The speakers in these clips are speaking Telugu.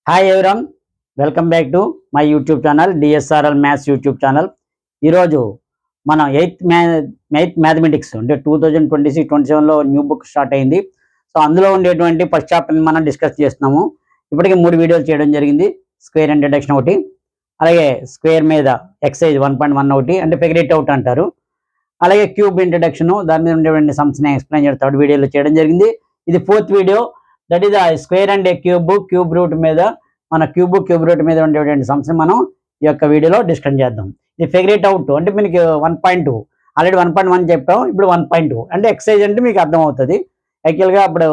Hi everyone, welcome back to my YouTube channel DSRL maths YouTube channel. ఈరోజు మనం ఎయిత్ మ్యాథమెటిక్స్ అంటే 2026-27లో న్యూ బుక్ స్టార్ట్ అయింది. సో అందులో ఉండేటువంటి ఫస్ట్ చాప్టర్ని మనం డిస్కస్ చేస్తున్నాము. ఇప్పటికే 3 వీడియోలు చేయడం జరిగింది. స్క్వేర్ ఇంట్రడక్షన్ ఒకటి, అలాగే స్క్వేర్ మీద ఎక్సైజ్ 1.1 ఒకటి అంటే ఫిగర్ ఇట్ అవుట్ అంటారు, అలాగే క్యూబ్ ఇంట్రడక్షన్, దాని మీద ఉండేటువంటి సమ్స్ని ఎక్స్ప్లెయిన్ చేయడం థర్డ్ వీడియోలో చేయడం జరిగింది. ఇది 4th video, that is square and cube root మీద మన క్యూబ్ రూట్ మీద ఉండేటువంటి సమ్స్ని మనం ఈ యొక్క వీడియోలో డిస్కస్ చేద్దాం. ఇది ఫిగర్ ఇట్ అవుట్ అంటే మీకు 1.2 ఆల్రెడీ 1.1 చెప్పాం, ఇప్పుడు 1.2 అంటే ఎక్సైజ్ అంటే మీకు అర్థం అవుతుంది. యాక్చువల్గా అప్పుడు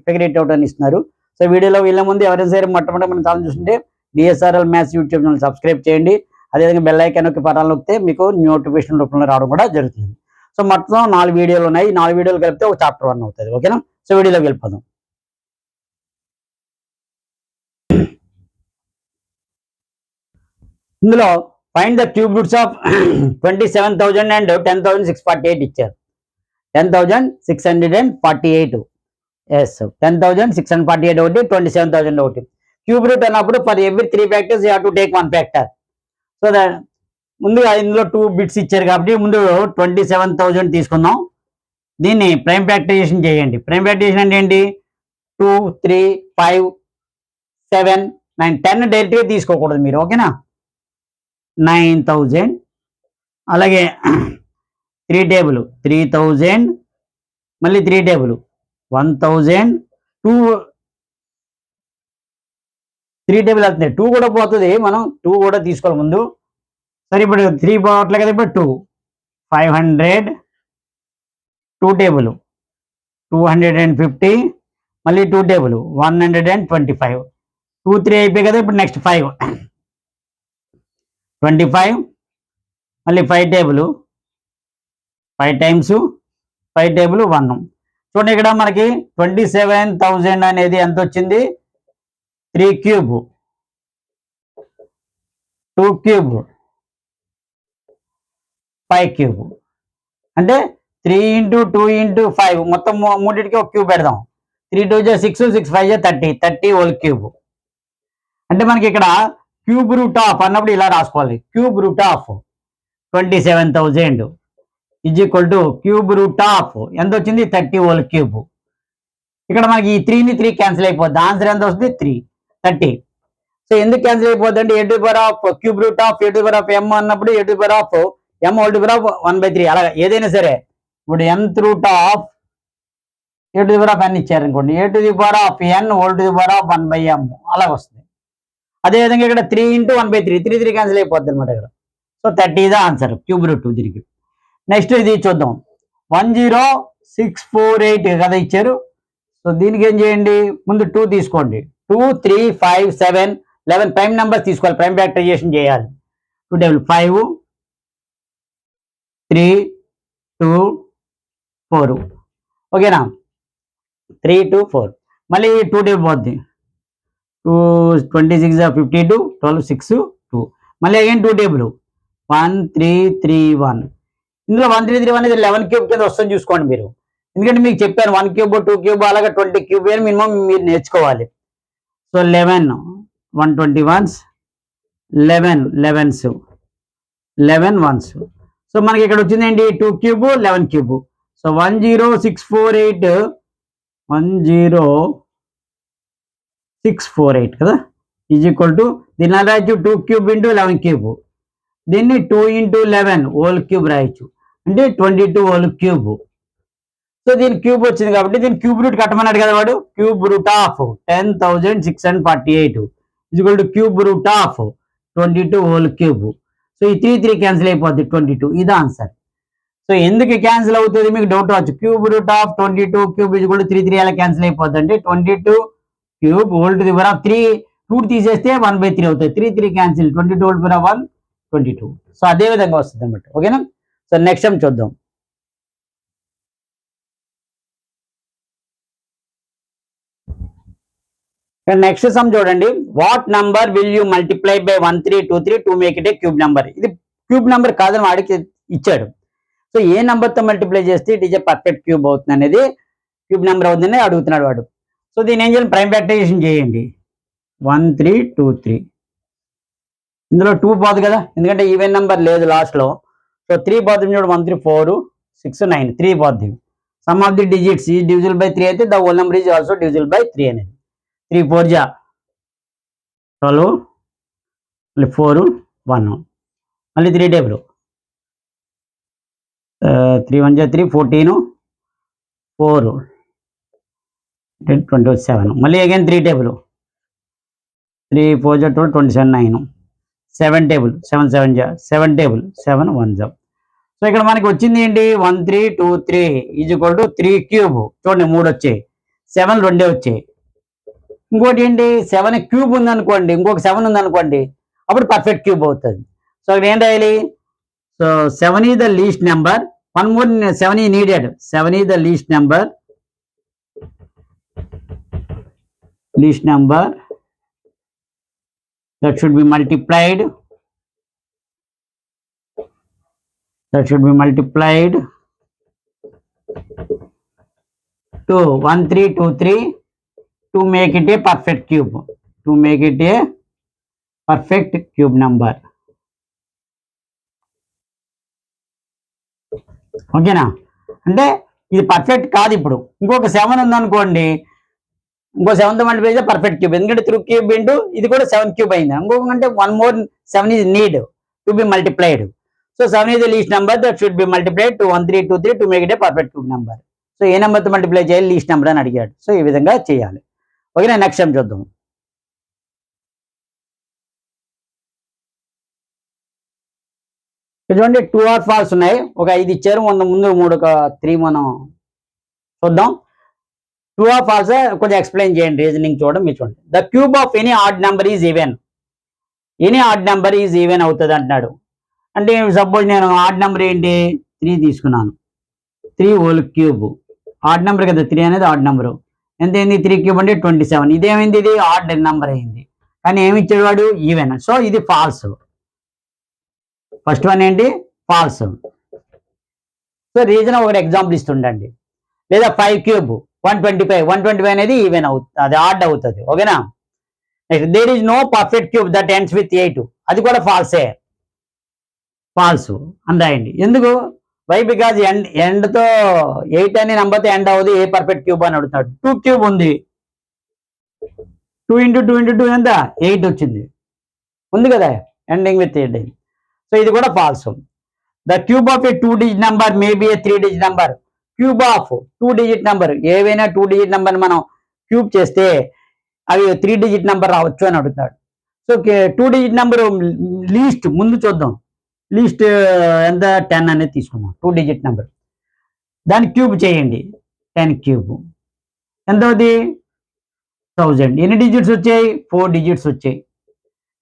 ఫిగర్ ఇట్ అవుట్ అని ఇస్తున్నారు. సో వీడియోలో వీళ్ళ ముందు ఎవరైనా సరే మొట్టమొదటి మన ఛానల్ చూస్తుంటే DSRL maths YouTube channel subscribe చేయండి. అదేవిధంగా బెల్ ఐకాన్ నొక్కి పరాలు నొక్కితే మీకు నోటిఫికేషన్ రూపంలో రావడం కూడా జరుగుతుంది. సో మొత్తం 4 వీడియోలు ఉన్నాయి. 4 వీడియోలు కలిపితే ఒక చాప్టర్ 1 అవుతుంది. ఓకేనా? సో వీడియోలోకి వెళ్ళిపోదాం. ఇందులో find the cube roots of 27,000 and 10,648 ఇచ్చారు. 10,648, ఎస్ 10,648 ఒకటి, 27,000 ఒకటి. క్యూబ్ రూట్ అన్నప్పుడు for every 3 factors you have to take 1 factor. So that ముందుగా ఇందులో 2 బిట్స్ ఇచ్చారు కాబట్టి ముందు 27,000 తీసుకుందాం. దీన్ని ప్రైమ్ ఫ్యాక్టరైజేషన్ చేయండి. ప్రైమ్ ఫ్యాక్టరైజేషన్ అంటే ఏంటి? 2, 3, 5, 7, 9, 10 డైరెక్ట్గా తీసుకోకూడదు మీరు. ఓకేనా? 9,000, అలాగే 3 టేబుల్ 3,000, మళ్ళీ 3 టేబుల్ 1,000, 3 టేబుల్ వెళ్తుంది. 2 కూడా పోతుంది, మనం 2 కూడా తీసుకోవాలి ముందు. సరే ఇప్పుడు 3 పోవట్లే కదా, ఇప్పుడు 2, 500, 2 టేబుల్ 250, మళ్ళీ 2 టేబుల్ 125, 2, 3 అయిపోయి కదా. ఇప్పుడు నెక్స్ట్ 5, 25, మళ్ళీ 5 టేబుల్ 5 టైమ్స్ 5 టేబుల్ 1. చూడండి ఇక్కడ మనకి 27,000 అనేది ఎంత వచ్చింది? 3 క్యూబ్, 2 క్యూబ్, 5 క్యూబ్. అంటే 3 × 2 × 5 మొత్తం మూడింటికి ఒక క్యూబ్ పెడదాం. 3 2 6, 6 5 30 హోల్ క్యూబ్. అంటే మనకి ఇక్కడ క్యూబ్ రూట్ ఆఫ్ అన్నప్పుడు ఇలా రాసుకోవాలి. Cube root of 27,000 is equal to cube root of ఎంత వచ్చింది? 30 హోల్ క్యూబ్. ఇక్కడ మనకి ఈ 3ని 3 క్యాన్సిల్ అయిపోద్ది. ఆన్సర్ ఎంత వస్తుంది? 30. సో ఎందుకు క్యాన్సిల్ అయిపోద్ది అంటే a² cube root of a² m అన్నప్పుడు a² m హోల్ ఆఫ్ 1/3 అలా ఏదైనా సరే. ఇప్పుడు nth root of a² n ఇచ్చారనుకోండి, a² n whole of 1/m అలా వస్తుంది. అదేవిధంగా ఇక్కడ 3 × 1/3 3 క్యాన్సిల్ అయిపోద్ది అనమాట ఇక్కడ. సో 30 ఇదే ఆన్సర్ క్యూబ్ రూట్ దీనికి. నెక్స్ట్ ఇది చూద్దాం. 10648 కదా ఇచ్చారు. సో దీనికి ఏం చేయండి? ముందు 2 తీసుకోండి. 2, 3, 5, 7, 11 ప్రైమ్ నెంబర్స్ తీసుకోవాలి. ప్రైమ్ ఫ్యాక్టరైజేషన్ చేయాలి. 2 టేబుల్ 5, 3, 2, 4. ఓకేనా? 3, 2, 4. మళ్ళీ 2 టేబుల్ పోద్ది. 2, 26, 52, 12, 6, 2. మళ్ళీ అగైన్ 2 టేబుల్ 1, 3, 3, 1. ఇందులో 1, 3, 3, 1 అనేది 11 క్యూబ్ కింద వస్తుంది చూసుకోండి మీరు. ఎందుకంటే మీకు చెప్పాను 1 క్యూబ్ 2 క్యూబ్ అలాగే 20 క్యూబ్ అని మినిమం మీరు నేర్చుకోవాలి. So 11 121s, 11 11s, 11 1s. So మనకి ఇక్కడ వచ్చింది ఏంటి? 2 క్యూబ్ 11 క్యూబ్. సో 10648 10648 కదా ఈజ్ ఈక్వల్ టు దీన్ని రాయొచ్చు 2 క్యూబ్ × 11 క్యూబ్. దీన్ని 2 × 11 హోల్ క్యూబ్ రాయొచ్చు, అంటే 22 హోల్ క్యూబ్. సో దీని క్యూబ్ వచ్చింది కాబట్టి దీని క్యూబ్ రూట్ కట్టమన్నాడు కదా వాడు. Cube root of 10,648 is equal to cube root of 22 whole cube. So ఈ 3 3 క్యాన్సిల్ అయిపోద్ది, 22 ఇది ఆన్సర్. సో ఎందుకు క్యాన్సిల్ అవుతుంది మీకు డౌట్ రావచ్చు. Cube root of 22 cube is equal to 3 3 అలా క్యాన్సిల్ అయిపోద్ది. అంటే 22 క్యూబ్ హోల్ ఆఫ్ 3 రూట్ తీసేస్తే 1/3 అవుతుంది. 3 3 క్యాన్సిల్, 22 హోల్ ఆఫ్ 1 22. సో అదే విధంగా వస్తుంది అనమాట. ఓకేనా? సో నెక్స్ట్ టైం చూద్దాం. నెక్స్ట్ సమ్ చూడండి. What number will you multiply by 1323 to make it A cube number? ఇది క్యూబ్ నెంబర్ కాదని వాడికి ఇచ్చాడు. సో ఏ నెంబర్తో మల్టిప్లై చేస్తే it is a perfect cube అవుతుంది అనేది, క్యూబ్ నెంబర్ అవుతుందని అడుగుతున్నాడు వాడు. సో దీని ఏం చేయాలి, ప్రైమ్ ఫ్యాక్టరైజేషన్ చేయండి. 1 3 2 3. ఇందులో 2 పోదు కదా, ఎందుకంటే ఈవెన్ నెంబర్ లేదు లాస్ట్లో. సో 3 పోతుంది చూడు, 1 3 4 6 9 3 పోద్ది. Some of the digits is divisible by 3 అయితే the whole number is also divisible by 3 అనేది. 3 4 జా 12, మళ్ళీ 4 1, మళ్ళీ 3 టేబుల్. 3 1 జా 3 14 4 27, మళ్ళీ అగైన్ 3 టేబుల్. 3 4 జా 12 27 9. 7 టేబుల్. 7 7 జా 7 టేబుల్. 7 1 జా. సో ఇక్కడ మనకి వచ్చింది ఏంటి, 1 3 2 3 ఈజ్ ఈక్వల్ టు 3 క్యూబ్. చూడండి 3 వచ్చాయి, 7 2 వచ్చాయి. ఇంకోటి ఏంటి, 7 క్యూబ్ ఉందనుకోండి, ఇంకొక 7 ఉందనుకోండి, అప్పుడు పర్ఫెక్ట్ క్యూబ్ అవుతుంది. సో అక్కడ ఏం రాయాలి, so 7 is the least number. 1 more 7 is needed. 7 is the least number that should be multiplied to 1 3 2 3 to make it a perfect cube number. ఓకేనా, అంటే ఇది పర్ఫెక్ట్ కాదు. ఇప్పుడు ఇంకొక 7 ఉందనుకోండి, ఇంకో 7తో మల్టిప్లై చేస్తే పర్ఫెక్ట్ క్యూబ్, ఎందుకంటే 3 క్యూబ్ ఇంటూ ఇది కూడా 7 క్యూబ్ అయింది. ఇంకొకంటే 1 more 7 is need to be multiplied. So 7 is the least number that should be multiplied to 1 3 2 3 to make it a perfect cube number. So ఏ నెంబర్తో మల్టిప్లై చేయాలి, లీస్ట్ నెంబర్ అని అడిగాడు. సో ఈ విధంగా చేయాలి. ఓకేనా, నెక్స్ట్ టైం చూద్దాం. చూడండి 2 or false ఉన్నాయి. ఒక 5 ఇచ్చారు, ముందు 3 ఒక 3 మనం చూద్దాం. 2 or false కొంచెం ఎక్స్ప్లెయిన్ చేయండి, రీజనింగ్ చూడండి. మీరు చూడండి, the cube of any odd number is even. Any odd number is even అవుతుంది అంటున్నాడు. అంటే సపోజ్ నేను ఆడ్ నెంబర్ ఏంటి 3 తీసుకున్నాను, 3 హోల్ క్యూబ్. ఆడ్ నెంబర్ కదా 3 అనేది ఆడ్ నెంబరు. ఎంత అయింది, 3 క్యూబ్ అంటే 27. ఇదేమైంది, ఇది ఆడ్ నెంబర్ అయింది, కానీ ఏమి ఇచ్చాడు వాడు, ఈవెన్. సో ఇది ఫాల్స్. ఫస్ట్ వన్ ఏంటి, ఫాల్స్. సో రీజన్ ఒకటి ఎగ్జాంపుల్ ఇస్తుండండి. లేదా 5 క్యూబ్ 125 అనేది ఈవెన్ అవుతుంది, అది ఆడ్ అవుతుంది. ఓకేనా, next there is no perfect cube that ends with 8. అది కూడా ఫాల్సే, ఫాల్స్ అని రాయండి. ఎందుకు, వై, బికాజ్ ఎండ్తో 8 అనే నెంబర్తో ఎండ్ అవ్వదు, ఏ పర్ఫెక్ట్ క్యూబ్ అని అడుగుతాడు. 2 క్యూబ్ ఉంది, 2 × 2 × 2 ఎంత 8 వచ్చింది, ఉంది కదా, ఎండింగ్ విత్ 8. సో ఇది కూడా false. The cube of a 2 digit number may be a 3 digit number. Cube of 2 digit number, ఏవైనా 2 digit నెంబర్ మనం క్యూబ్ చేస్తే అవి 3 digit నెంబర్ రావచ్చు అని అడుగుతాడు. సో 2 digit నెంబర్ లీస్ట్ ముందు చూద్దాం. లీస్ట్ ఎంత, 10 అనేది తీసుకున్నాం. 2 digit నెంబర్, దాన్ని క్యూబ్ చేయండి. 10 క్యూబ్ ఎంత అవుతుంది, 1000. ఎన్ని డిజిట్స్ వచ్చాయి, 4 digits వచ్చాయి.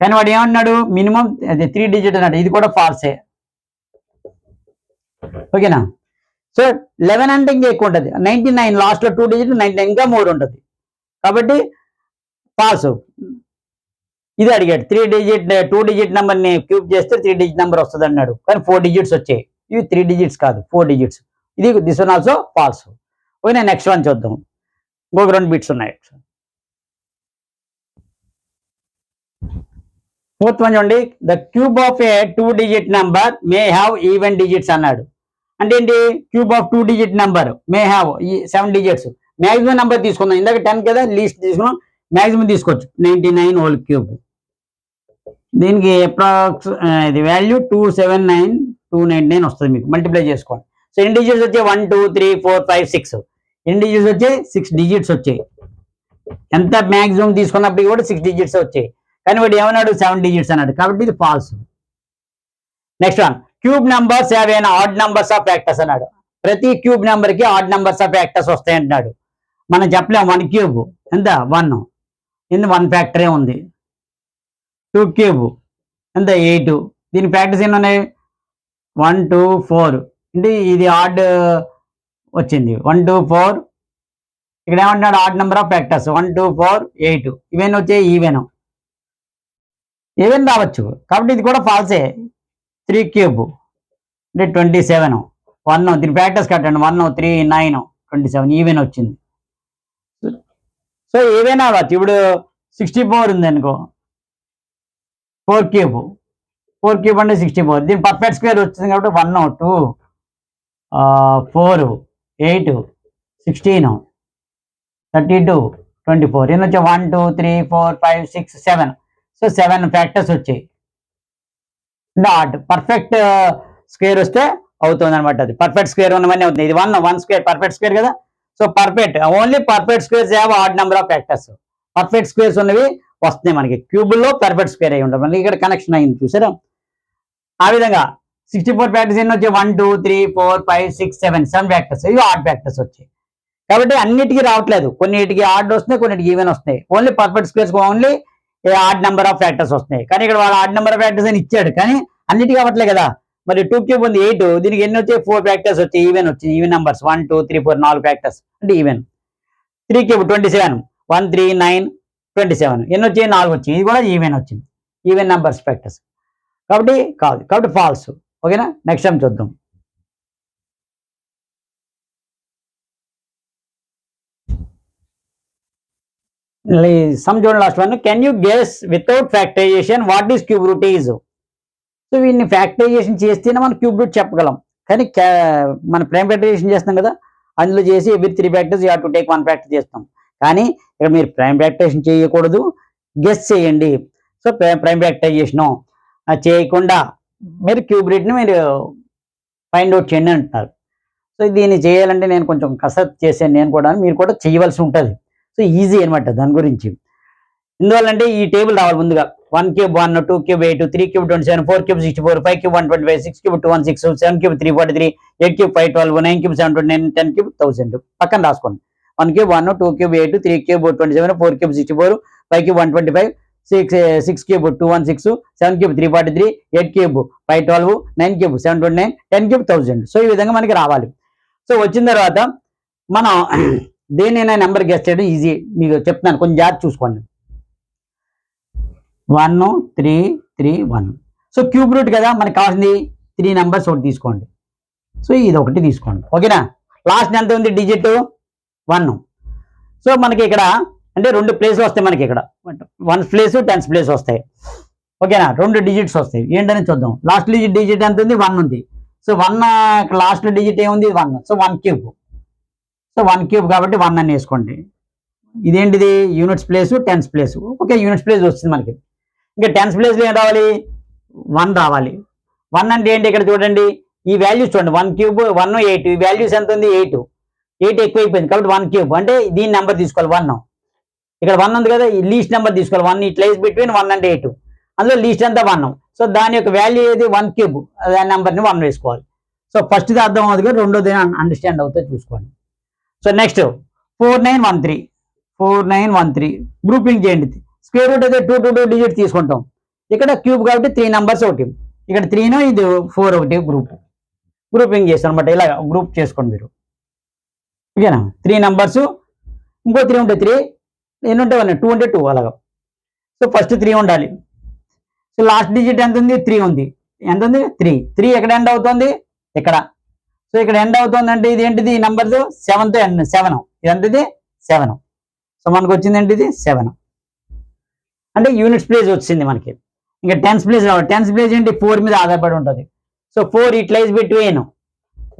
కానీ వాడు ఏమన్నాడు, మినిమం అదే 3 digit అన్నాడు. ఇది కూడా ఫాల్సే. ఓకేనా, సో 11 అంటే ఇంకా ఎక్కువ ఉంటుంది, 99 లాస్ట్లో 2 digit, 99 ఇంకా 3 ఉంటుంది, కాబట్టి ఫాల్స్. ఇది అడిగాడు, 2 digit నెంబర్ని క్యూబ్ చేస్తే 3 digit నెంబర్ వస్తుంది అన్నాడు, కానీ 4 digits వచ్చాయి. ఇవి 3 digits కాదు, 4 digits. ఇది this one also false. Okay, next one చూద్దాం. ఇంకొక 2 బిట్స్ ఉన్నాయి. 4th వన్ చూడండి, the cube of a 2 digit number may have even digits అన్నాడు. అంటే ఏంటి, cube of 2 digit number may have 7 digits. Maximum number తీసుకుందాం, ఇందాక 10 కదా, లీస్ట్ తీసుకున్నాం, మ్యాక్సిమం తీసుకోవచ్చు 99 హోల్ క్యూబ్. దీనికి అప్రాక్స్ ఇది వాల్యూ 279299 వస్తుంది, మీకు మల్టిప్లై చేసుకోండి. సో ఎన్ని డిజిట్స్ వచ్చాయి, 1 2 3 4 5 6. ఎన్ని డిజిట్స్ వచ్చాయి, 6 digits వచ్చాయి. ఎంత మ్యాక్సిమం తీసుకున్నప్పటికీ కూడా 6 digits వచ్చాయి, కానీ వాడు ఏమన్నాడు, 7 digits అన్నాడు, కాబట్టి ఇది false. Next one, cube numbers have an odd numbers of factors అన్నాడు. ప్రతి క్యూబ్ నెంబర్ కి ఆడ్ నెంబర్స్ ఆఫ్ ఫ్యాక్టర్స్ వస్తాయి అంటున్నాడు. మనం చెప్పలేము 1 క్యూబ్ ఎంత 1, ఇందు 1 ఫ్యాక్టరే ఉంది. 2 క్యూబ్ ఎంత 8, దీని ఫ్యాక్టర్స్ ఎన్ని ఉన్నాయి, 1 2 4. అంటే ఇది ఆడ్ వచ్చింది, 1 2 4. ఇక్కడ ఏమంటున్నాడు, ఆడ్ నెంబర్ ఆఫ్ ఫ్యాక్టర్స్ 1 2 4 8. ఇవన్నీ వచ్చాయి ఈవెన్, ఈవెన్ రావచ్చు, కాబట్టి ఇది కూడా ఫాల్సే. 3 క్యూబ్ అంటే 27, 1, దీని ఫ్యాక్టర్స్ కట్టండి, 1 3 9 27, ఈవెన్ వచ్చింది. సో ఏవైనా అవ్వచ్చు. ఇప్పుడు 64 ఉంది అనుకో, 4 క్యూబ్, 4 క్యూబ్ అంటే 64. దీని పర్ఫెక్ట్ స్క్వేర్ వచ్చింది కాబట్టి 1 2 4 8 16 32 24. ఎన్ని వచ్చాయి? 1 2 3 4 5 6 7. సో 7 ఫ్యాక్టర్స్ వచ్చాయి. డాట్ పర్ఫెక్ట్ స్క్వేర్ వస్తే అవుతుంది అనమాట. అది పర్ఫెక్ట్ స్క్వేర్ ఉన్నవన్నీ అవుతుంది. ఇది 1 స్క్వేర్ పర్ఫెక్ట్ స్క్వేర్ కదా. So perfect only perfect squares have odd number of factors. Perfect squares ఉన్నవి వస్తున్నాయి మనకి. క్యూబుల్లో పర్ఫెక్ట్ స్క్వేర్ అయి ఉంటుంది. మళ్ళీ ఇక్కడ కనెక్షన్ అయింది చూసారా. ఆ విధంగా 64 ఫ్యాక్టర్స్ ఎన్ని వచ్చాయి? 1 2 3 4 5 6 7 ఫ్యాక్టర్స్. ఇవి ఆడ్ ఫ్యాక్టర్స్ వచ్చాయి. కాబట్టి అన్నిటికీ రావట్లేదు. కొన్నిటికి ఆడ్ వస్తున్నాయి, కొన్నిటికి ఈవెన్ వస్తున్నాయి. Only perfect squares only odd number of factors వస్తున్నాయి. కానీ ఇక్కడ వాళ్ళు ఆడ్ నెంబర్ ఆఫ్ ఫ్యాక్టర్స్ అని ఇచ్చాడు, కానీ అన్నిటికీ అవ్వట్లే కదా. మరి 2 క్యూబ్ ఉంది 8, దీనికి ఎన్ని వచ్చాయి? 4 ఫ్యాక్టర్స్ వచ్చాయి. ఈవెన్ వచ్చింది. ఈవెన్ నెంబర్స్ 1 2 3 4 4 ఫ్యాక్టర్స్ అంటే ఈవెన్. 3 క్యూబ్ 27 1 3 9 27 ఎన్ని వచ్చాయి? 4 వచ్చాయి. ఇది కూడా ఈవెన్ వచ్చింది. ఈవెన్ నెంబర్స్ ఫ్యాక్టర్స్ కాబట్టి కాదు, కాబట్టి ఫాల్స్. ఓకేనా. నెక్స్ట్ టైం చూద్దాం. సమ్ చూడండి last one. Can you guess without factorization what is cube root is? So వీటిని ఫ్యాక్టరైజేషన్ చేస్తేనే మనం క్యూబ్ రూట్ చెప్పగలం. కానీ మన ప్రైమ్ ఫ్యాక్టరైజేషన్ చేస్తాం కదా, అందులో చేసి every 3 factors you have to take 1 factor చేస్తాం. కానీ ఇక్కడ మీరు ప్రైమ్ ఫ్యాక్టరైజేషన్ చేయకూడదు, గెస్ చేయండి. సో ప్రైమ్ ఫ్యాక్టరైజేషన్ చేయకుండా మీరు క్యూబ్ రూట్ని మీరు ఫైండ్ అవుట్ చేయండి అంటున్నారు. సో దీన్ని చేయాలంటే నేను కొంచెం కసరత్తు చేశాను నేను కూడా, మీరు కూడా చేయవలసి ఉంటుంది. సో ఈజీ అనమాట దాని గురించి. ఎందువల్లంటే ఈ టేబుల్ రావాలి ముందుగా. 1 cube 1 2 cube 8 3 cube 27 4 cube 64 5 cube 125 6 cube 216 7 cube 343 8 cube 512 9 cube 729 10 cube 1000. పక్కన రాసుకోండి. 1 cube 1 2 cube 8 3 cube 27 4 cube 64 5 cube 125 6 cube 216 7 cube 343 8 cube 512 9 cube 729 10 cube 1000. So ఈ విధంగా మనకి రావాలి. సో వచ్చిన తర్వాత మనం దేనైనా నెంబర్ గెస్ చేయడం ఈజీ. మీకు చెప్తున్నాను, కొంచెం జాగ్రత్త చూసుకోండి. 1 3 3 1. సో క్యూబ్ రూట్ కదా మనకు కావాల్సింది 3 నెంబర్స్ ఒకటి తీసుకోండి. సో ఇది ఒకటి తీసుకోండి. ఓకేనా. లాస్ట్ ఎంత ఉంది? డిజిట్ 1. సో మనకి ఇక్కడ అంటే 2 ప్లేస్లు వస్తాయి మనకి. ఇక్కడ 1 ప్లేస్ 10 ప్లేస్ వస్తాయి. ఓకేనా. 2 డిజిట్స్ వస్తాయి. ఏంటని చూద్దాం. లాస్ట్ డిజిట్ ఎంత ఉంది? 1 ఉంది. సో 1 లాస్ట్ డిజిట్ ఏముంది? 1. So 1 cube. సో 1 క్యూబ్ కాబట్టి 1 అని వేసుకోండి. ఇదేంటిది? Units place 10 place. Okay, units place వస్తుంది మనకి. ఇంకా 10 ప్లేస్లో ఏం రావాలి? 1 రావాలి. 1 అంటే ఏంటి? ఇక్కడ చూడండి ఈ వాల్యూస్ చూడండి. 1 క్యూబ్ 1 8. ఈ వాల్యూస్ ఎంత ఉంది? 8. 8 ఎక్కువైపోయింది కాబట్టి 1 క్యూబ్ అంటే దీని నెంబర్ తీసుకోవాలి 1. ఇక్కడ 1 ఉంది కదా, ఈ లీస్ట్ నెంబర్ తీసుకోవాలి 1. It lies between 1 and 8. అందులో లీస్ట్ అంతా 1. సో దాని యొక్క వాల్యూ ఏది? 1 క్యూబ్. దాని నెంబర్ని 1 వేసుకోవాలి. సో ఫస్ట్ది అర్థం అవుతుంది కదా, రెండోది అండర్స్టాండ్ అవుతుంది చూసుకోండి. సో నెక్స్ట్ 4913 4913 గ్రూపింగ్ చేయండి. స్క్వేర్ రూట్ అయితే 2 2 డిజిట్ తీసుకుంటాం. ఇక్కడ క్యూబ్ కాబట్టి 3 నెంబర్స్ ఒకటి. ఇక్కడ 3 ఇది 4 ఒకటి గ్రూపింగ్ చేస్తాం అనమాట. ఇలా గ్రూప్ చేసుకోండి మీరు. ఓకేనా. 3 నెంబర్స్ ఇంకో 3 ఉంటే 3 ఎన్ని ఉంటాయి? 2 ఉంటే 2 అలాగా. సో ఫస్ట్ 3 ఉండాలి. సో లాస్ట్ డిజిట్ ఎంత ఉంది? 3 ఉంది. ఎంత ఉంది? 3 ఎక్కడ ఎండ్ అవుతుంది? ఇక్కడ. సో ఇక్కడ ఎండ్ అవుతుంది అంటే ఇది ఏంటిది? నెంబర్స్ 7తో ఎండ్ 7. ఇదంతది 7. సో మనకు వచ్చింది ఏంటిది? 7 అంటే యూనిట్స్ ప్లేస్ వచ్చింది మనకి. ఇంకా 10 ప్లేస్ రావాలి. 10 ప్లేస్ ఏంటి? 4 మీద ఆధారపడి ఉంటుంది. So 4 it lies between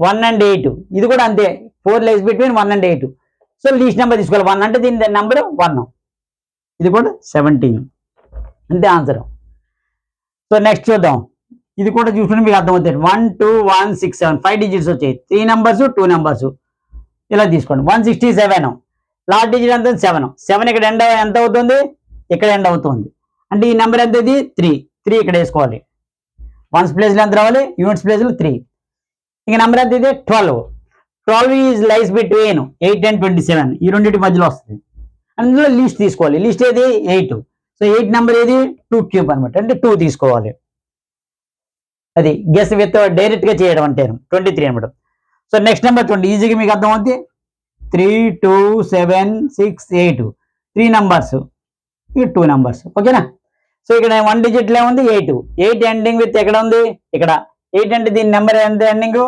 1 and 8. ఇది కూడా అంతే. 4 lies between 1 and 8. So least number తీసుకోవాలి 1 అంటే దీని నెంబర్ 1. ఇది కూడా 17 అంతే ఆన్సర్. సో నెక్స్ట్ చూద్దాం. ఇది కూడా చూసుకుంటే మీకు అర్థమవుతుంది. 1 2 1 6 7 5 డిజిట్స్ వచ్చాయి. 3 నెంబర్స్ 2 నెంబర్స్ ఇలా తీసుకోండి. 167 లాస్ట్ డిజిట్ ఎంత? 7. 7 ఇక్కడ ఎండ్ ఎంత అవుతుంది? ఇక్కడ ఎండ్ అవుతుంది. అంటే ఈ నెంబర్ ఎంత? ఇది 3 ఇక్కడ వేసుకోవాలి. 1 ప్లేస్లో ఎంత రావాలి? యూనిట్స్ ప్లేస్లో 3. ఇక నెంబర్ ఎంత? ఇది 12 ఈజ్ లైస్ బిట్వీన్ 8 and 27. ఈ రెండింటి మధ్యలో వస్తుంది. అందులో లీస్ట్ తీసుకోవాలి. లీస్ట్ ఏది? 8. సో 8 నెంబర్ ఏది? 2 క్యూబ్ అనమాట. అంటే 2 తీసుకోవాలి. అది గెస్ విత్ డైరెక్ట్ గా చేయడం అంటే 23 అనమాట. సో నెక్స్ట్ నెంబర్ చూడండి, ఈజీగా మీకు అర్థమవుతుంది. 3 2 7 6 8 3 నెంబర్స్, ఇవి 2 నెంబర్స్. ఓకేనా. సో ఇక్కడ 1 డిజిట్లో ఏముంది? 8 ఎండింగ్ విత్ ఎక్కడ ఉంది? ఇక్కడ. 8 అంటే దీని నెంబర్ ఎంత ఎండింగ్?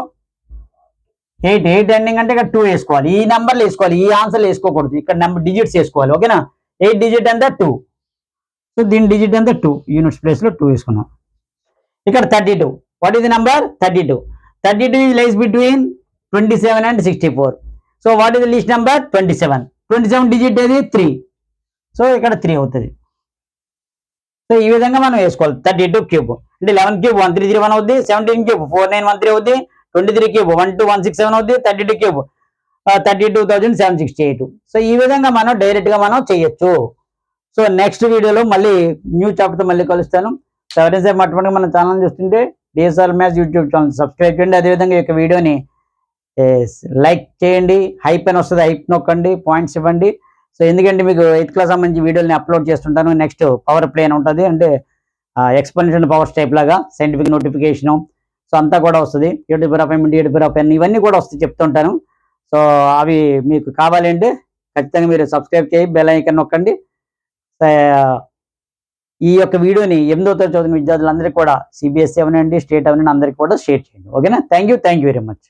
ఎయిట్ ఎండింగ్ అంటే ఇక్కడ 2 వేసుకోవాలి, ఈ నెంబర్లు వేసుకోవాలి, ఈ ఆన్సర్లు వేసుకోకూడదు, ఇక్కడ నెంబర్ డిజిట్స్ వేసుకోవాలి. ఓకేనా, 8 డిజిట్ ఎంత 2. సో దీని డిజిట్ ఎంత 2, యూనిట్స్ ప్లేస్ లో 2 వేసుకున్నాం. ఇక్కడ 32, what is the number 32. 32 is lies between 27 and 64. So what is the least number 27. 27 digit ఏది 3. సో ఇక్కడ 3 అవుతుంది. సో ఈ విధంగా మనం వేసుకోవాలి. 32 క్యూబ్ అంటే 11 క్యూబ్ 1331 అవుద్ది, 17 క్యూబ్ 4913 అవుద్ది, 23 క్యూబ్ 12167 అవుద్ది, 32 క్యూబ్ 32,768. సో ఈ విధంగా మనం డైరెక్ట్ గా మనం చేయొచ్చు. సో నెక్స్ట్ వీడియోలో మళ్ళీ న్యూ చాప్టర్తో మళ్ళీ కలుస్తాను. సో ఎవరైనా మట్టుబడి మన ఛానల్ చూస్తుంటే DSR maths YouTube channel subscribe చేయండి. అదేవిధంగా ఈ యొక్క వీడియోని లైక్ చేయండి, హైప్ అని వస్తుంది, హైప్ నొక్కండి, పాయింట్స్ ఇవ్వండి. సో ఎందుకంటే మీకు 8th క్లాస్ సంబంధించి వీడియోని అప్లోడ్ చేస్తుంటాను. నెక్స్ట్ పవర్ ప్లే అని ఉంటుంది, అంటే ఎక్స్పెన్షన్ పవర్స్ టైప్ లాగా సైంటిఫిక్ నోటిఫికేషను, సో అంతా కూడా వస్తుంది. యూట్యూబ్ ఇవన్నీ కూడా వస్తాయి చెప్తుంటాను. సో అవి మీకు కావాలంటే ఖచ్చితంగా మీరు సబ్స్క్రైబ్ చేయి, బెల్ ఐకాన్ నొక్కండి. ఈ యొక్క వీడియోని 8వ తరగతి చదివిన విద్యార్థులందరికీ కూడా సిబిఎస్ఈ అవనండి, స్టేట్ అవనండి, అందరికీ కూడా షేర్ చేయండి. ఓకేనా, థ్యాంక్ యూ వెరీ మచ్.